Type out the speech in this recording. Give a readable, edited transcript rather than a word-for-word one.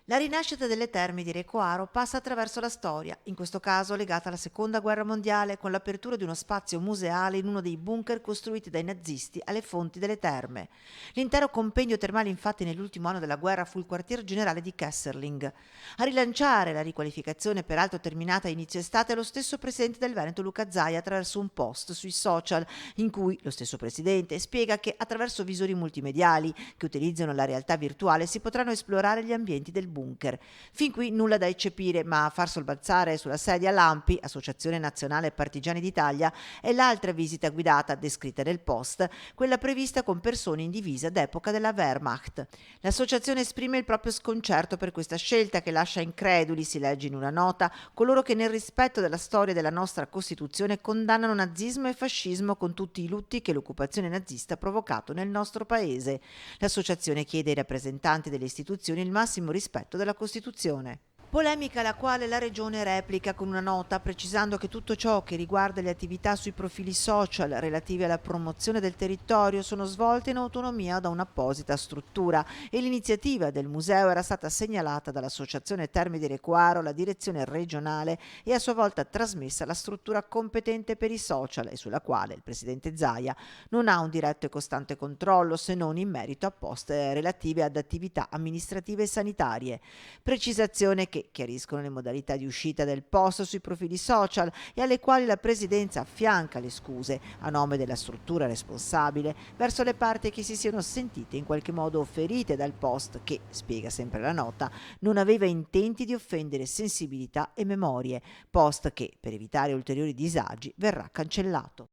La rinascita delle terme di Recoaro passa attraverso la storia, in questo caso legata alla Seconda Guerra Mondiale, con l'apertura di uno spazio museale in uno dei bunker costruiti dai nazisti alle fonti delle terme. L'intero compendio termale infatti nell'ultimo anno della guerra fu il quartier generale di Kesserling. A rilanciare la riqualificazione, peraltro terminata a inizio estate, è lo stesso presidente del Veneto Luca Zaia attraverso un post sui social in cui lo stesso presidente spiega che attraverso visori multimediali che utilizzano la realtà virtuale si potranno esplorare gli ambienti del bunker. Fin qui nulla da eccepire, ma a far sobbalzare sulla sedia l'ANPI, Associazione Nazionale Partigiani d'Italia, è l'altra visita guidata descritta nel post, quella prevista con persone in divisa d'epoca della Wehrmacht. L'associazione esprime il proprio sconcerto per questa scelta che lascia increduli, si legge in una nota, coloro che nel rispetto della storia della nostra Costituzione condannano nazismo e fascismo con tutti i lutti che l'occupazione nazista ha provocato nel nostro paese. L'associazione chiede ai rappresentanti delle istituzioni il massimo rispetto della Costituzione. Polemica alla quale la Regione replica con una nota precisando che tutto ciò che riguarda le attività sui profili social relative alla promozione del territorio sono svolte in autonomia da un'apposita struttura e l'iniziativa del museo era stata segnalata dall'Associazione Terme di Recoaro alla direzione regionale e a sua volta trasmessa alla struttura competente per i social e sulla quale il presidente Zaia non ha un diretto e costante controllo se non in merito a post relative ad attività amministrative e sanitarie. Precisazione che chiariscono le modalità di uscita del post sui profili social e alle quali la Presidenza affianca le scuse, a nome della struttura responsabile, verso le parti che si siano sentite in qualche modo ferite dal post che, spiega sempre la nota, non aveva intenti di offendere sensibilità e memorie, post che, per evitare ulteriori disagi, verrà cancellato.